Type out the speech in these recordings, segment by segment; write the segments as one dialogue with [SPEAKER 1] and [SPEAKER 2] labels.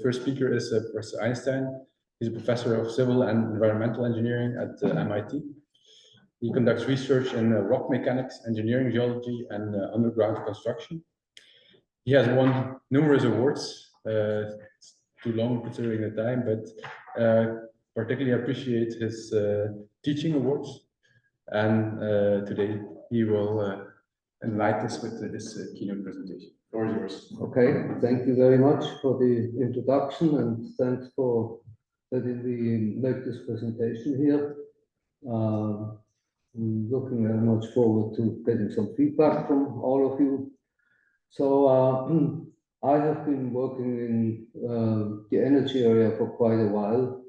[SPEAKER 1] first speaker is Professor Einstein. He's a professor of civil and environmental engineering at MIT. He conducts research in rock mechanics, engineering, geology, and underground construction. He has won numerous awards. It's too long considering the time, but particularly appreciate his teaching awards. And today he will enlighten us with this keynote presentation. The floor is yours.
[SPEAKER 2] Okay, thank you very much for the introduction, and thanks for letting me make this presentation here. I'm looking very much forward to getting some feedback from all of you. So I have been working in the energy area for quite a while,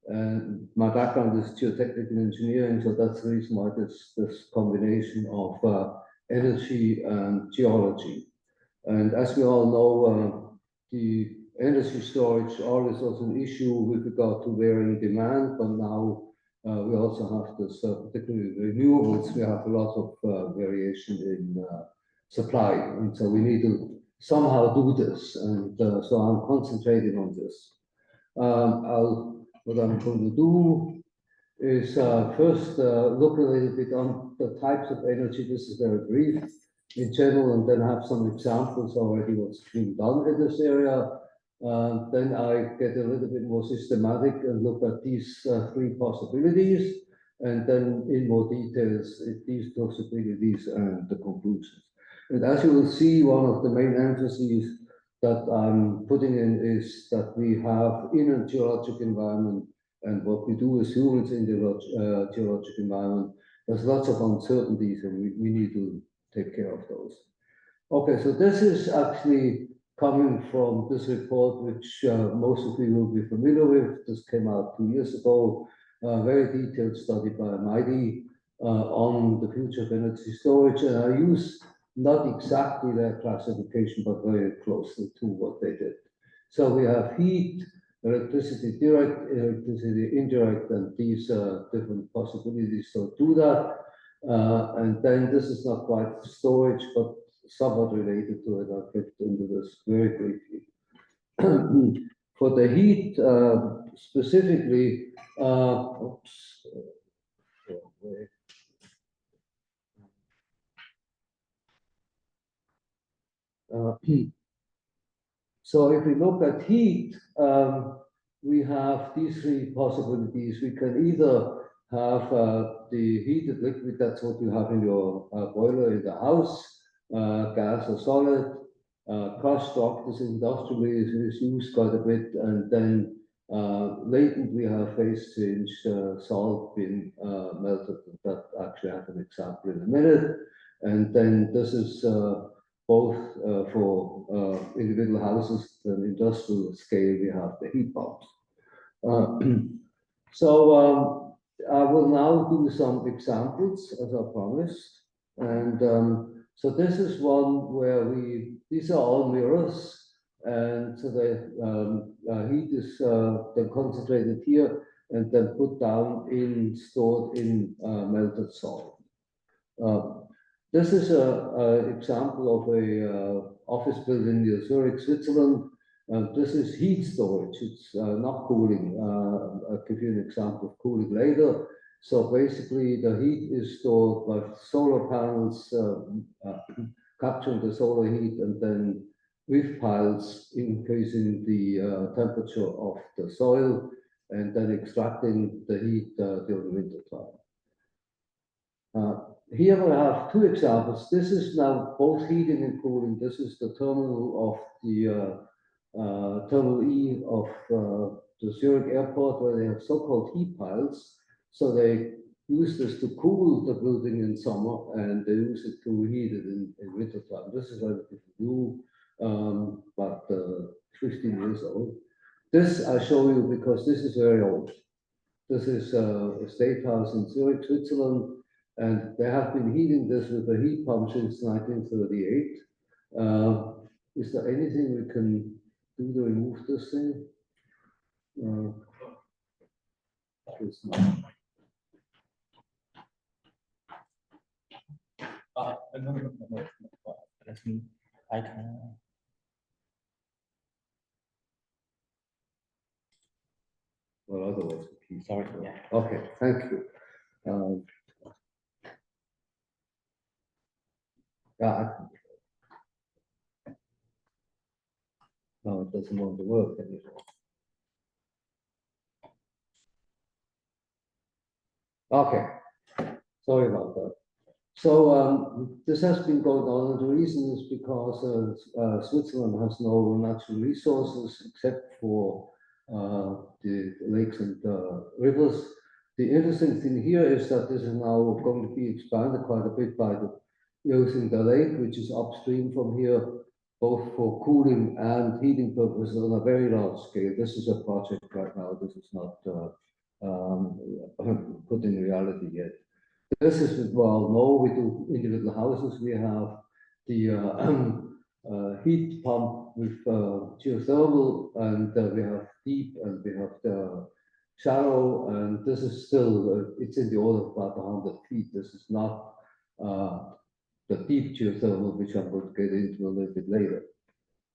[SPEAKER 2] and my background is geotechnical engineering, so that's the reason why this combination of energy and geology. And as we all know, the energy storage always was an issue with regard to varying demand, but now we also have this, particularly renewables, we have a lot of variation in supply. And so we need to somehow do this. And so I'm concentrating on this. What I'm going to do is first look a little bit on the types of energy. This is very brief in general, and then have some examples already what's being done in this area. Then I get a little bit more systematic and look at these three possibilities, and then in more details these possibilities and the conclusions. And as you will see, one of the main emphases that I'm putting in is that we have in a geologic environment, and what we do as humans in the geologic environment, there's lots of uncertainties, and we need to take care of those. Okay, so this is actually coming from this report, which most of you will be familiar with. This came out 2 years ago, a very detailed study by MIT on the future of energy storage. And I use not exactly their classification, but very closely to what they did. So we have heat, electricity direct, electricity indirect, and these different possibilities to do that. And then this is not quite storage, but somewhat related to it. I'll get into this very briefly. For the heat specifically, so if we look at heat, we have these three possibilities. We can either have the heated liquid, that's what you have in your boiler in the house, gas or solid, crushed rock, this industrially is used quite a bit, and then latent we have phase change, salt being melted, that actually I have an example in a minute. And then this is both for individual houses and industrial scale, we have the heat pumps. So I will now do some examples as I promised. And so this is one where these are all mirrors. And so the heat is then concentrated here and then put down stored in melted salt. This is an example of a office building near Zurich, Switzerland. This is heat storage. It's not cooling. I'll give you an example of cooling later. So basically, the heat is stored by solar panels capturing the solar heat, and then with piles increasing the temperature of the soil, and then extracting the heat during winter time. Here we have two examples. This is now both heating and cooling. This is the terminal of the Terminal E of the Zurich airport, where they have so-called heat piles. So they use this to cool the building in summer, and they use it to heat it in winter time. This is relatively new, about 15 years old. This I show you because this is very old. This is a state house in Zurich, Switzerland, and they have been heating this with a heat pump since 1938. Is there anything we can do to remove this thing? It's not.
[SPEAKER 3] No. Let me. I can.
[SPEAKER 2] or otherwise.
[SPEAKER 3] Sorry, yeah.
[SPEAKER 2] Okay, thank you. Yeah. No, it doesn't want to work anymore. Okay, sorry about that. So this has been going on, and the reason is because Switzerland has no natural resources except for the lakes and rivers. The interesting thing here is that this is now going to be expanded quite a bit by using the lake, which is upstream from here, both for cooling and heating purposes on a very large scale. This is a project right now. This is not put in reality yet. This is, well, no, we do individual houses. We have the heat pump with geothermal, and we have deep, and we have the shallow, and this is still, it's in the order of about 100 feet. This is not the deep geothermal, which I'm going to get into a little bit later.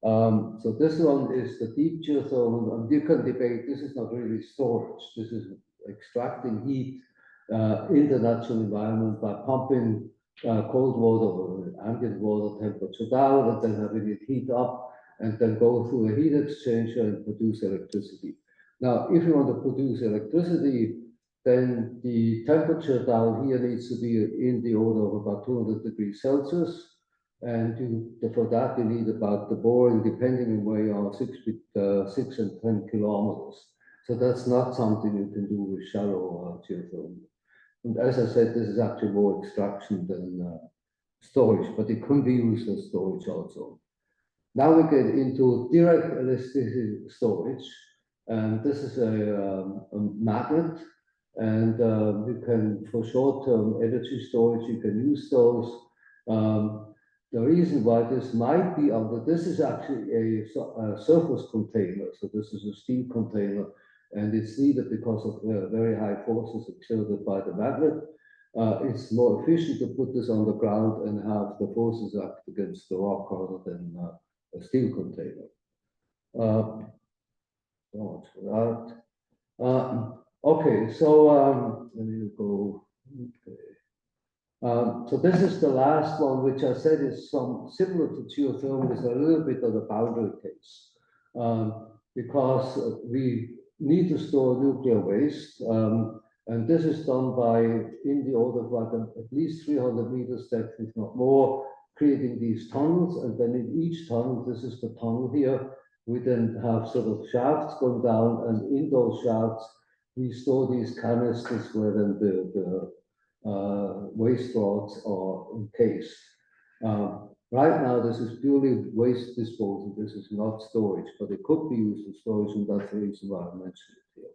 [SPEAKER 2] So this one is the deep geothermal, and you can debate, this is not really storage. This is extracting heat in the natural environment by pumping cold water or ambient water temperature down, and then having it heat up, and then go through a heat exchanger and produce electricity. Now, if you want to produce electricity, then the temperature down here needs to be in the order of about 200 degrees Celsius. And for that, you need about the boring, depending on where you are, 6 and 10 kilometers. So that's not something you can do with shallow geothermal. And as I said, this is actually more extraction than storage, but it can be used as storage also. Now we get into direct electricity storage, and this is a magnet, and you can, for short-term energy storage, you can use those. The reason why this might be under, this is actually a surface container, so this is a steel container, and it's needed because of the very high forces exerted by the magnet. It's more efficient to put this on the ground and have the forces act against the rock rather than a steel container. So much for that. Okay, so let me go. Okay. So this is the last one, which I said is some similar to geothermal, is a little bit of a boundary case, because we need to store nuclear waste, and this is done by, in the order of like at least 300 meters depth, if not more, creating these tunnels, and then in each tunnel, this is the tunnel here, we then have sort of shafts going down, and in those shafts, we store these canisters where then the waste rods are encased. Right now, this is purely waste disposal. This is not storage, but it could be used as storage, and that's the reason why I mentioned it here.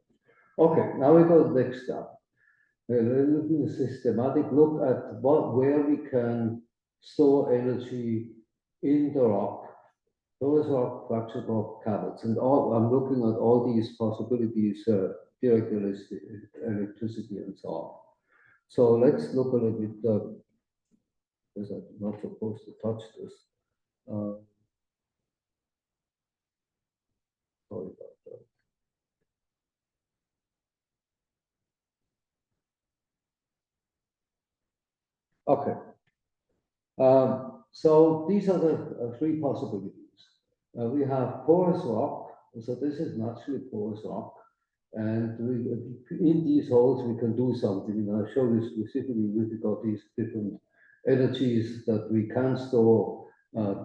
[SPEAKER 2] Okay, now we go to the next step. We'll do a systematic look at where we can store energy in the rock, those rock, fractured rock caverns, and I'm looking at all these possibilities, direct electricity and so on. So let's look a little bit, because I'm not supposed to touch this. Sorry about that. Okay. So these are the three possibilities. We have porous rock. So this is naturally porous rock. And in these holes, we can do something. And I'll show you specifically we've got these different energies that we can store,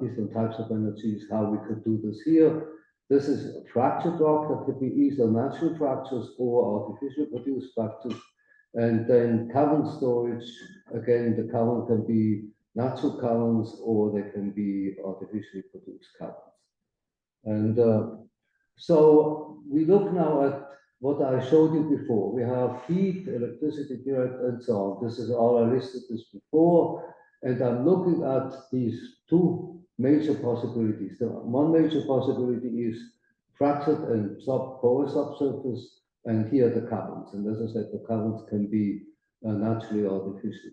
[SPEAKER 2] different types of energies, how we could do this here. This is fractured rock that could be either natural fractures or artificially produced fractures. And then cavern storage, again, the cavern can be natural caverns or they can be artificially produced caverns. And so we look now at what I showed you before. We have heat, electricity, direct, and so on. This is all I listed this before. And I'm looking at these two major possibilities. The one major possibility is fractured and porous subsurface, and here the caverns. And as I said, the caverns can be naturally artificial.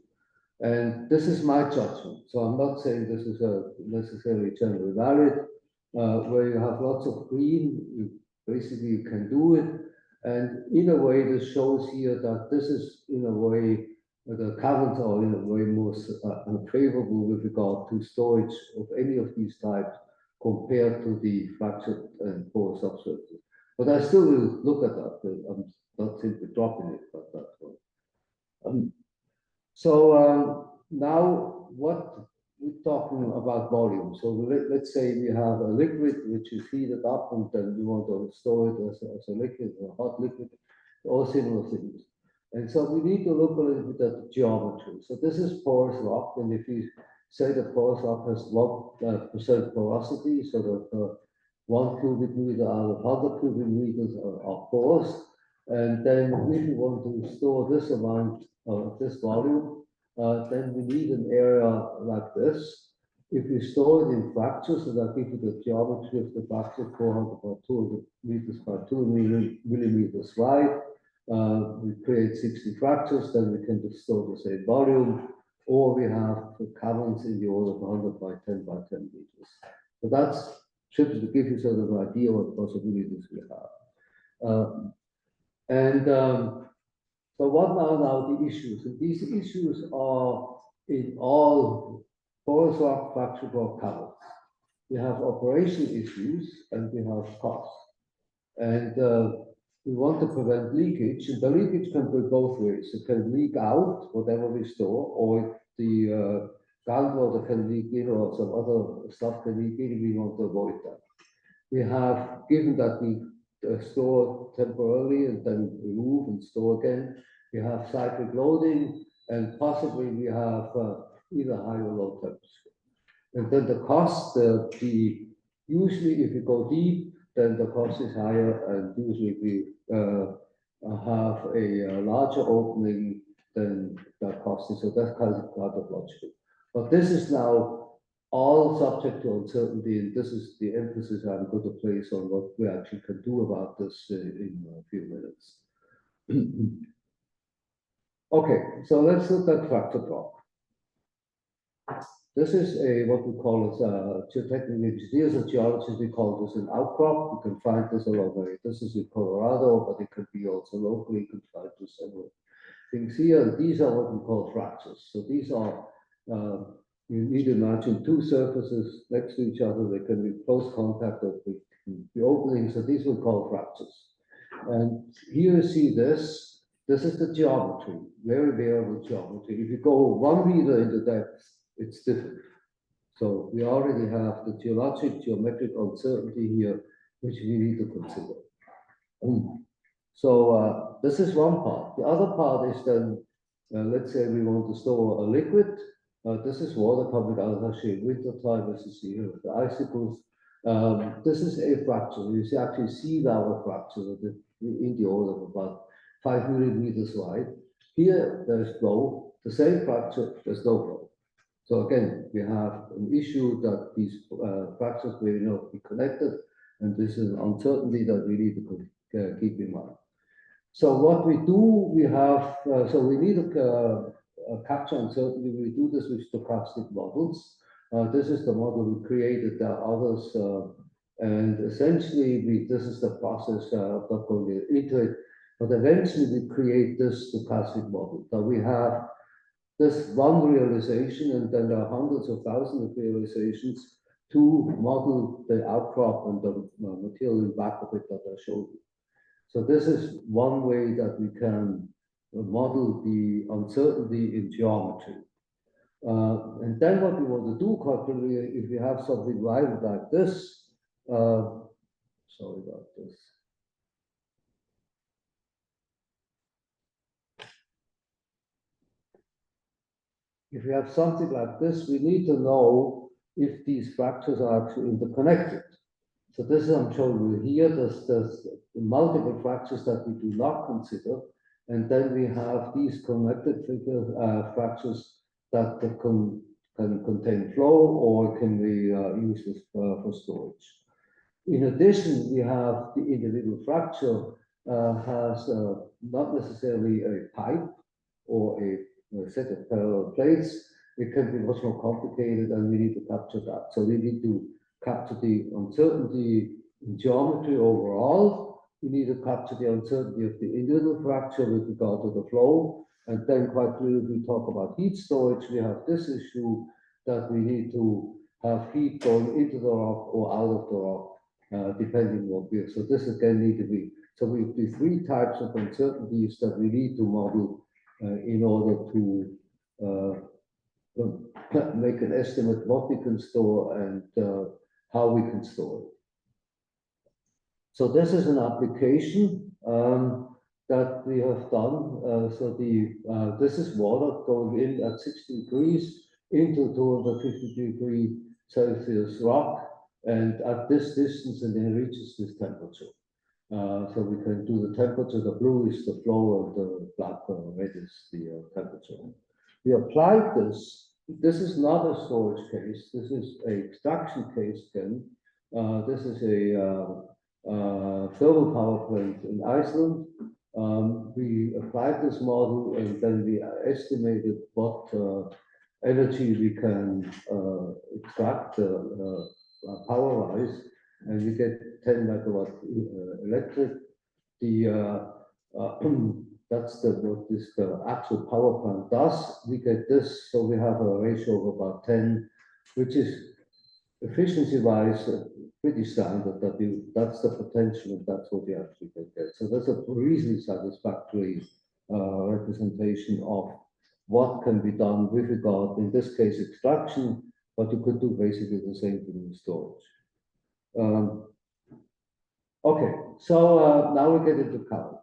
[SPEAKER 2] And this is my judgment. So I'm not saying this is necessarily generally valid. Where you have lots of green, you basically can do it. And in a way, this shows here that this is in a way, the caverns are in a way most unfavorable with regard to storage of any of these types compared to the fractured and porous subsurfaces. But I still will look at that. I'm not simply dropping it, but that's one. Now what we're talking about volume. So let's say we have a liquid which is heated up and then we want to store it as a liquid, a hot liquid, or similar things. And so we need to look a little bit at the geometry. So this is porous rock, and if you say that porous rock has 1% porosity, so that 1 cubic meter out of 100 cubic meters are porous, and then if you want to store this amount of this volume, then we need an area like this. If we store it in fractures, so that gives you the geometry of the fracture 400 by 200 meters by 2 millimeters wide. We create 60 fractures, then we can just store the same volume, or we have the caverns in the order of 100 by 10 by 10 meters. So that's simply to give you sort of an idea what possibilities we have. So what are now the issues? And these issues are in all porous rock, fractured rock caverns. We have operation issues and we have costs. And we want to prevent leakage, and the leakage can go both ways. It can leak out whatever we store, or the groundwater can leak in, or some other stuff can leak in. We want to avoid that. We have, given that we store temporarily and then remove and store again, we have cyclic loading, and possibly we have either high or low temperature. And then the cost, usually if you go deep, then the cost is higher, and usually we have a larger opening, then the cost is, so that's kind of logical. But this is now all subject to uncertainty, and this is the emphasis I'm going to place on what we actually can do about this in a few minutes. Okay, so let's look at fractured rock. This is what we call as geotechnical engineers and geologists, we call this an outcrop. You can find this all over. This is in Colorado, but it could be also locally. You can find this several things here. And these are what we call fractures. So these are, you need to imagine two surfaces next to each other. They can be close contact or the openings. So these we call fractures. And here you see this. This is the geometry, very variable geometry. If you go 1 meter into depth, it's different. So we already have the geologic, geometric uncertainty here, which we need to consider. So this is one part. The other part is then, let's say we want to store a liquid. This is water coming out actually in winter time, as you see here with the icicles. This is a fracture. You see actually sea level fracture in the order of about 5 millimeters wide. Here there's flow, the same fracture, there's no flow. So again, we have an issue that these fractures may not be connected, and this is an uncertainty that we need to keep in mind. So what we do, we have, so we need to capture uncertainty. We do this with stochastic models. This is the model we created, there are others, and essentially this is the process, I'm not going into it, but eventually we create this stochastic model. So we have this one realization, and then there are hundreds of thousands of realizations to model the outcrop and the material in back of it that I showed you. So this is one way that we can model the uncertainty in geometry. And then what we want to do, particularly if we have something wild like this, sorry about this. If we have something like this, we need to know if these fractures are actually interconnected. So this is I'm showing you here. There's multiple fractures that we do not consider, and then we have these connected fractures that can contain flow or can be used for storage. In addition, we have the individual fracture has not necessarily a pipe or a set of parallel plates. It can be much more complicated, and we need to capture that. So we need to capture the uncertainty in geometry overall. we need to capture the uncertainty of the individual fracture with regard to the flow. And then quite clearly, if we talk about heat storage, we have this issue that we need to have heat going into the rock or out of the rock, depending what we are. So this again need to be, so we have the three types of uncertainties that we need to model in order to make an estimate what we can store and how we can store it. So this is an application that we have done. This is water going in at 60 degrees into 250 Celsius rock, and at this distance, and then it reaches this temperature. So we can do the temperature. The blue is the flow, and the black red is the temperature. We applied this. This is not a storage case. This is an extraction case again. This is a thermal power plant in Iceland. We applied this model and then we estimated what energy we can extract power-wise, and we get 10 megawatt electric. That's what the actual power plant does. We get this, so we have a ratio of about 10, which is efficiency-wise pretty standard. That's the potential, and that's what you actually can get. So that's a reasonably satisfactory representation of what can be done with regard, in this case, extraction, but you could do basically the same thing in storage. Okay, so now we get into caverns.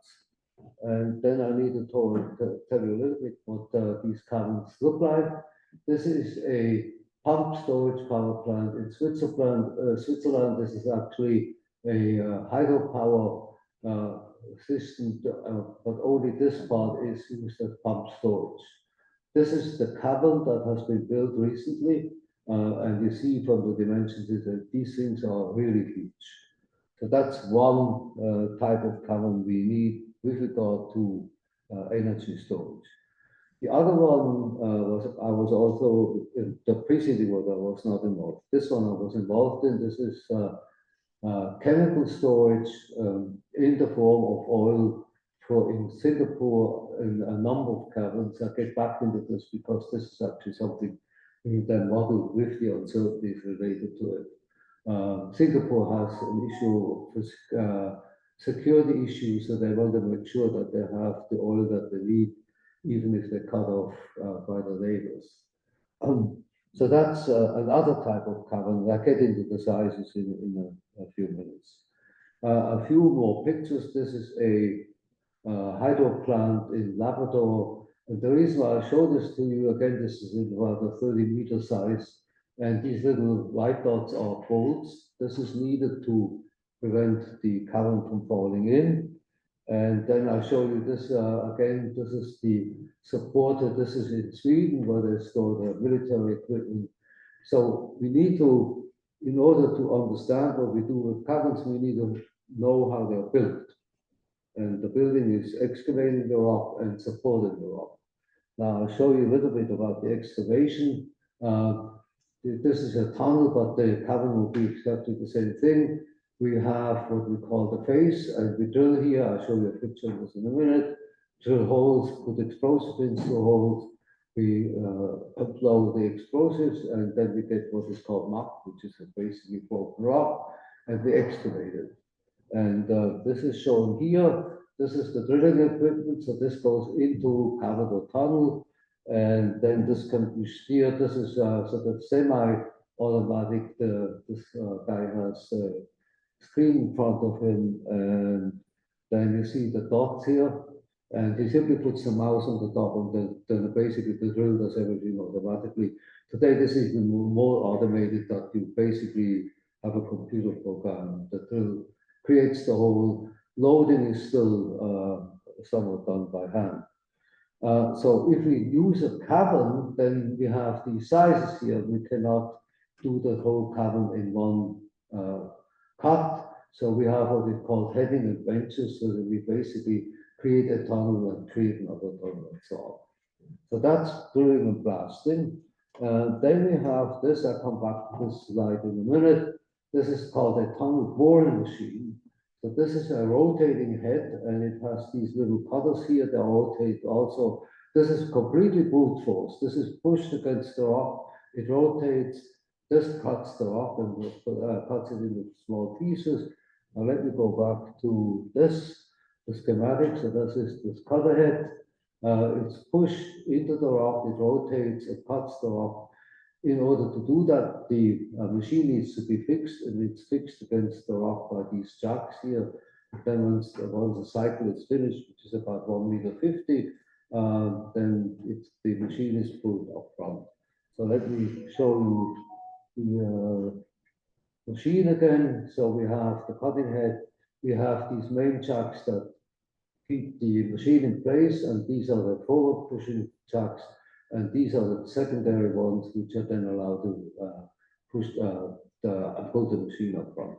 [SPEAKER 2] And then I need to tell you a little bit what these caverns look like. This is a pump storage power plant in Switzerland. This is actually a hydropower system, but only this part is used as pump storage. This is the cavern that has been built recently, and you see from the dimensions that these things are really huge. So that's one type of cavern we need with regard to energy storage. The other one I was also, the preceding one I was not involved. This one I was involved in. This is chemical storage in the form of oil in Singapore, in a number of caverns. I'll get back into this because this is actually something we then model with the uncertainties related to it. Singapore has an issue of security issues, so they want to make sure that they have the oil that they need, even if they're cut off by the neighbors. So that's another type of cavern. I'll get into the sizes in a few minutes. A few more pictures. This is a hydro plant in Labrador. And the reason why I show this to you, again, this is in about a 30-meter size. And these little white dots are bolts. This is needed to prevent the cavern from falling in. And then I'll show you this again. This is the supporter. This is in Sweden where they store their military equipment. So we need to, in order to understand what we do with caverns, we need to know how they're built. And the building is excavating the rock and supporting the rock. Now I'll show you a little bit about the excavation. This is a tunnel, but the cavern will be exactly the same thing. We have what we call the face, and we drill here. I'll show you a picture of this in a minute. Drill holes, put explosives into the holes. We upload the explosives, and then we get what is called muck, which is basically broken rock, and we excavate it. And this is shown here. This is the drilling equipment. So this goes into cavern or tunnel, and then this can be steered. This is sort of semi-automatic. This guy has a screen in front of him, and then you see the dots here. And he simply puts the mouse on the top, and then basically the drill does everything automatically. Today, this is even more automated, that you basically have a computer program. The drill creates the hole. Loading is still somewhat done by hand. So if we use a cavern, then we have these sizes here. We cannot do the whole cavern in one cut. So we have what we call heading and benches, so that we basically create a tunnel and create another tunnel and so on. So that's drilling and blasting. Then we have this. I'll come back to this slide in a minute. This is called a tunnel boring machine. So this is a rotating head, and it has these little cutters here that rotate also. This is completely brute force. This is pushed against the rock. It rotates. This cuts the rock and cuts it into small pieces. Now let me go back to this, the schematic. So this is this cutter head. It's pushed into the rock. It rotates. It cuts the rock. In order to do that, the machine needs to be fixed, and it's fixed against the rock by these jacks here. Then once the cycle is finished, which is about 1.50 meters, then the machine is pulled up front. So let me show you the machine again. So we have the cutting head. We have these main jacks that keep the machine in place, and these are the forward pushing jacks. And these are the secondary ones which are then allowed to push pull the machine up front.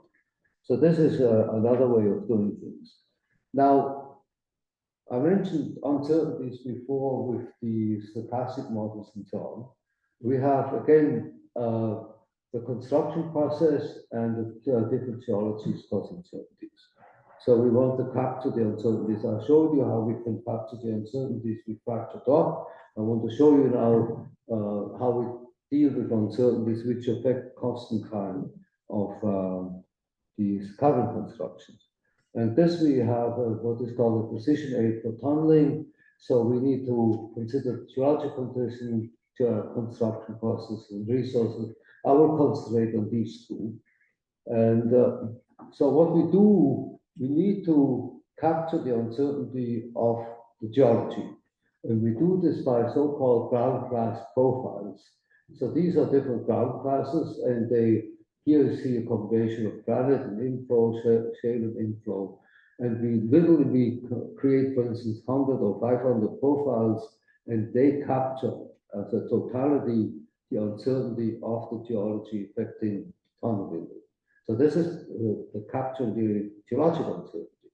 [SPEAKER 2] So this is another way of doing things. Now, I mentioned uncertainties before with the stochastic models and so on. We have, again, the construction process and the different geologies cause uncertainties. So we want to capture the uncertainties. I showed you how we can capture the uncertainties with fractured rock. I want to show you now how we deal with uncertainties which affect cost and time of these cavern constructions. And this we have what is called a precision aid for tunneling. So we need to consider geologic conditions, construction process and resources. I will concentrate on these two. And so what we do, we need to capture the uncertainty of the geology. And we do this by so-called ground class profiles. So these are different ground classes, and here you see a combination of granite and inflow, shale and inflow. And we literally create, for instance, 100 or 500 profiles, and they capture as a totality the uncertainty of the geology affecting tunnel building. So this is the capturing the geological uncertainty.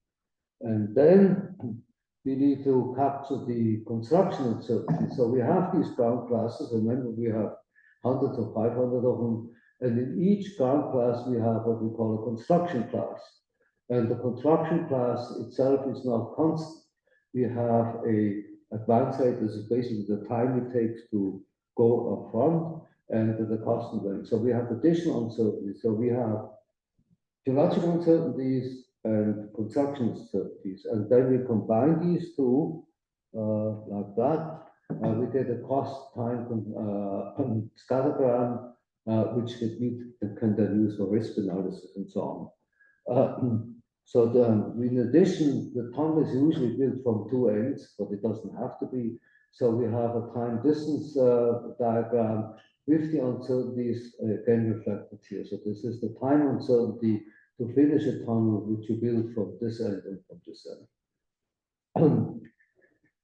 [SPEAKER 2] And then we need to capture the construction uncertainty. So we have these ground classes. Remember, we have hundreds of 500 of them. And in each ground class, we have what we call a construction class. And the construction class itself is not constant. We have a advance rate. This is basically the time it takes to go up front and the cost and length. So we have additional uncertainties. So we have geological uncertainties and construction uncertainties, and then we combine these two like that. We get a cost time scattergram, which we can then use for risk analysis and so on. In addition, the tunnel is usually built from two ends, but it doesn't have to be. So we have a time distance diagram with the uncertainties again reflected here. So this is the time uncertainty to finish a tunnel which you build from this end and from this end.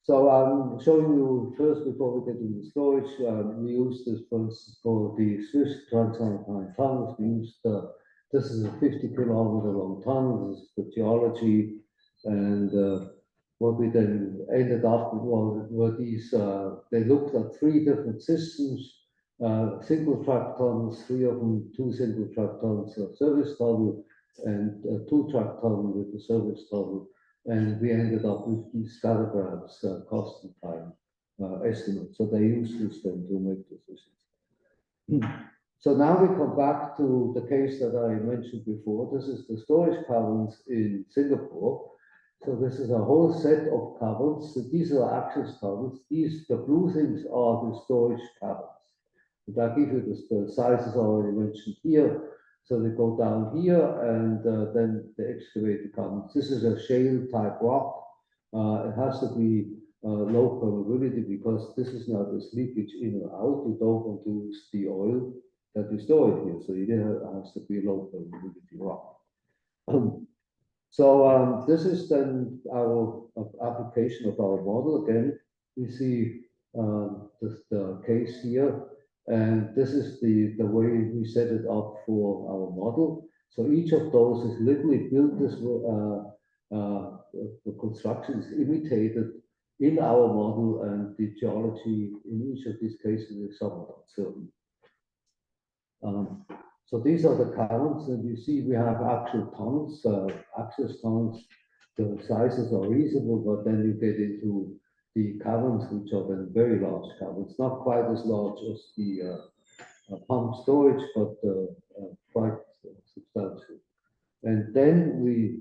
[SPEAKER 2] So I'm showing you first, before we get into the storage, we use this, for instance, for the Swiss transalpine tunnels. We used, this is a 50-kilometer long tunnel. This is the geology, and what we then ended up with were these, they looked at 3 different systems, single track tunnels, 3 of them, 2 single track tunnels, a service tunnel, and a 2-track tunnel with a service tunnel. And we ended up with these scattergrams, cost and time estimates. So they used this then to make decisions. So now we come back to the case that I mentioned before. This is the storage caverns in Singapore. So this is a whole set of caverns. So these are access tunnels. The blue things are the storage caverns. And I give you the sizes already mentioned here. So they go down here, and then they excavate the caverns. This is a shale type rock. It has to be low permeability because this is not this leakage in or out. You don't want to lose the oil that you store it here. So it has to be low permeability rock. This is then our application of our model. Again, we see the case here. And this is the way we set it up for our model. So each of those is literally built this the construction is imitated in our model, and the geology in each of these cases is somewhat uncertain. So these are the caverns, and you see we have actual tunnels, access tunnels. The sizes are reasonable, but then you get into the caverns, which are then very large caverns, not quite as large as the pump storage, but quite substantial. And then we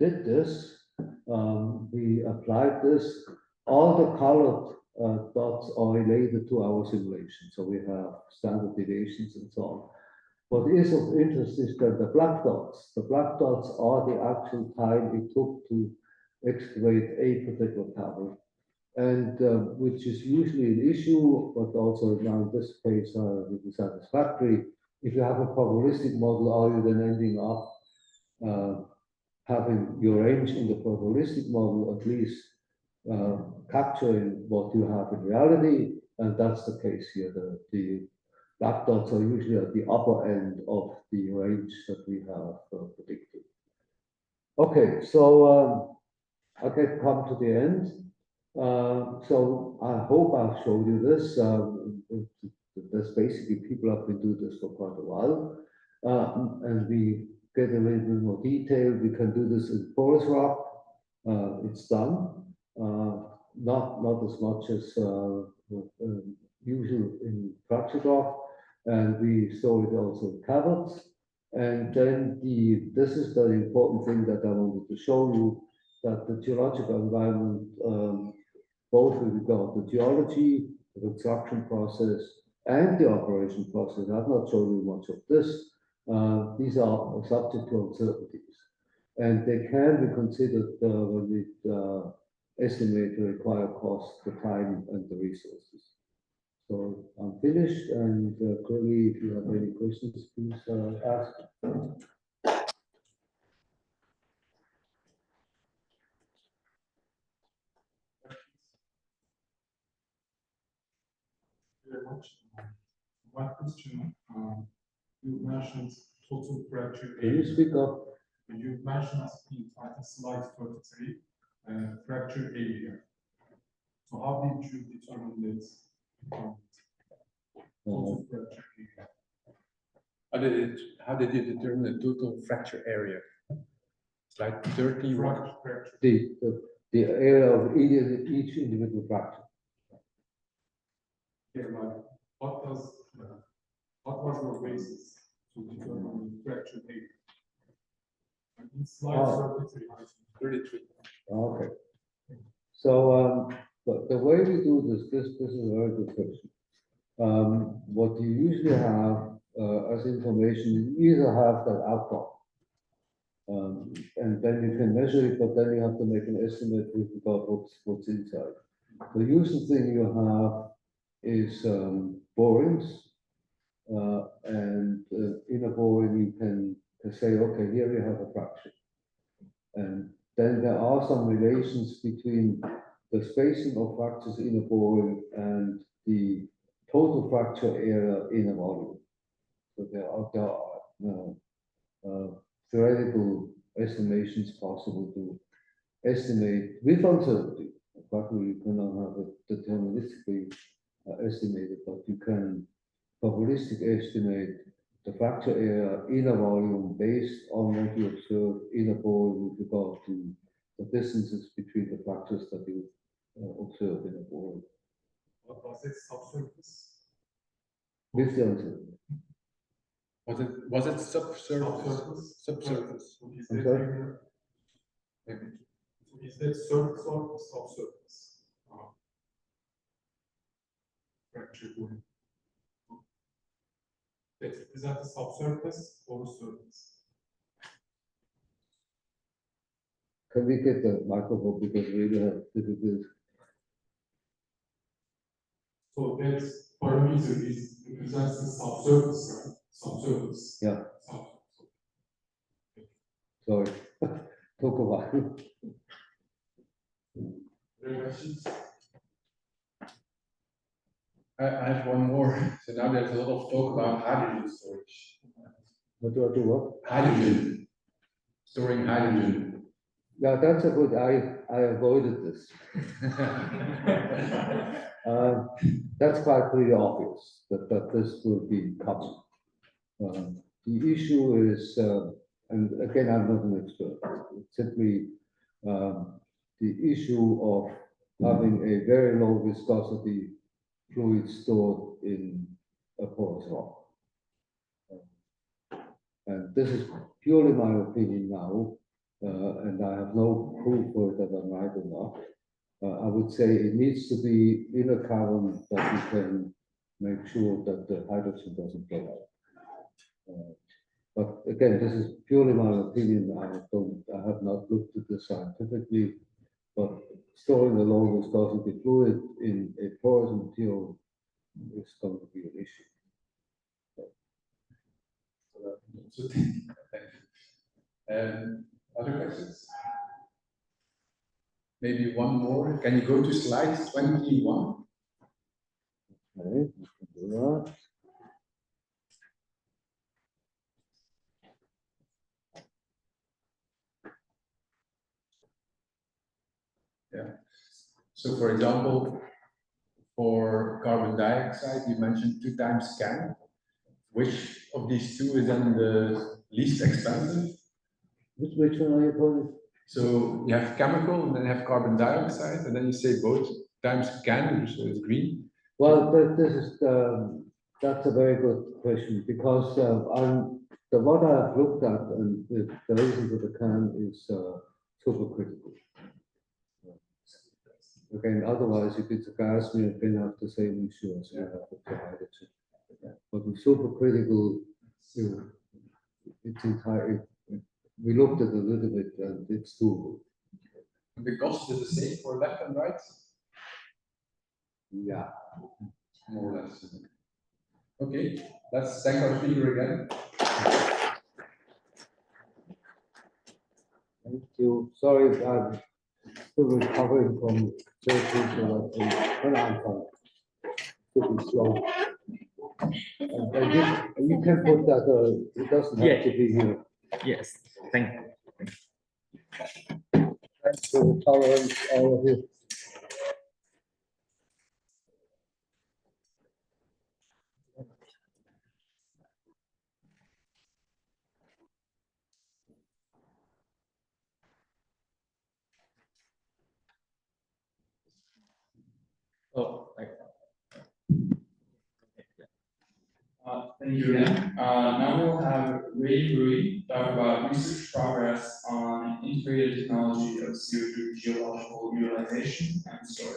[SPEAKER 2] did this, we applied this. All the colored dots are related to our simulation. So we have standard deviations and so on. What is of interest is that the black dots are the actual time it took to excavate a particular cavern, and which is usually an issue, but also now in this case will be satisfactory. If you have a probabilistic model, are you then ending up having your range in the probabilistic model at least capturing what you have in reality? And that's the case here. The black dots are usually at the upper end of the range that we have predicted. Okay, so I can come to the end. So I hope I've showed you this. There's basically people have been doing this for quite a while, and we get a little bit more detail. We can do this in porous rock. It's done. Not as much as usual in fractured rock, and we saw it also in caverns. And then this is the important thing that I wanted to show you, that the geological environment, both with regard to geology, the construction process, and the operation process, I've not shown you much of this. These are subject to uncertainties, and they can be considered when we estimate the required cost, the time, and the resources. So I'm finished, and clearly, if you have any questions, please ask.
[SPEAKER 4] Very much. One question, you mentioned total fracture
[SPEAKER 2] Can you
[SPEAKER 4] area.
[SPEAKER 2] speak up?
[SPEAKER 4] You mentioned in slide 33, fracture area. So how did you determine this? Total fracture area.
[SPEAKER 1] How did you determine the total fracture area? Slide 30.
[SPEAKER 4] Fracture.
[SPEAKER 2] The area of each individual fracture.
[SPEAKER 4] Yeah, like, what was your basis to determine fracture area? In slide 33.
[SPEAKER 1] 33.
[SPEAKER 2] Okay. So but the way we do this is a very good question. What you usually have as information, you either have that outcome, and then you can measure it, but then you have to make an estimate with regard what's inside. The usual thing you have is borings, and in a boring you can say, okay, here we have a fracture, and then there are some relations between the spacing of fractures in a boring and the total fracture area in a volume. So there are theoretical estimations possible to estimate with uncertainty. In fact, we cannot have it deterministically estimated, but you can probabilistically estimate the fracture area in a volume based on what you observe in a boring with regard to the distances between the fractures that you observe in a boring.
[SPEAKER 4] What was it, subsurface?
[SPEAKER 2] With the uncertainty.
[SPEAKER 1] Was it subsurface? Subsurface.
[SPEAKER 4] So is
[SPEAKER 2] I'm
[SPEAKER 4] that
[SPEAKER 2] sorry?
[SPEAKER 4] area- so is that surface or subsurface? Fracture boring. Is that the subsurface or the surface?
[SPEAKER 2] Can we get the microphone because we really have difficulties?
[SPEAKER 4] So that's parameter is represents the subsurface, right? Subsurface.
[SPEAKER 2] Yeah. Sorry, took a while.
[SPEAKER 1] I have one more. So now there's a lot of talk about hydrogen storage.
[SPEAKER 2] What do I do? What?
[SPEAKER 1] Hydrogen. Storing hydrogen.
[SPEAKER 2] Yeah, that's a good. I avoided this. That's quite pretty obvious that this will be coming. the issue is, and again, I'm not an expert, it's simply the issue of having a very low viscosity fluid stored in a porous rock. And this is purely my opinion now, and I have no proof for it that I'm right or not. I would say it needs to be in a cavern that you can make sure that the hydrogen doesn't get out. But again, this is purely my opinion. I have not looked at this scientifically, but storing a low viscosity fluid in a porous material is going to be an issue.
[SPEAKER 1] So, thank you. Other questions? Maybe one more. Can you go to slide 21?
[SPEAKER 2] Okay, we can do that.
[SPEAKER 1] Yeah. So, for example, for carbon dioxide, you mentioned 2 times CAN. Which of these two is then the least expensive?
[SPEAKER 2] Which one are you calling?
[SPEAKER 1] So you have chemical, and then you have carbon dioxide, and then you say both times CAN, which is green.
[SPEAKER 2] Well, that's a very good question, because what I've looked at, and the reason for the CAN is supercritical. Again, otherwise, if it's a gas, we can have the same issue as we have with the hydrogen. But with supercritical, it's entirely. We looked at it a little bit, and it's doable.
[SPEAKER 1] The cost is the same for left and right?
[SPEAKER 2] Yeah.
[SPEAKER 1] More or less. Okay, let's thank our speaker again.
[SPEAKER 2] Thank you. Sorry, I'm still recovering from surgery, so that I'm fine. Could be slow. And you can put that, it doesn't have to be here.
[SPEAKER 3] Yes, thank you.
[SPEAKER 2] Thanks for the tolerance, all of you.
[SPEAKER 3] Oh,
[SPEAKER 5] Thank you again. Now we'll have Ray Rui talk about research progress on integrated technology of CO2 geological utilization and storage.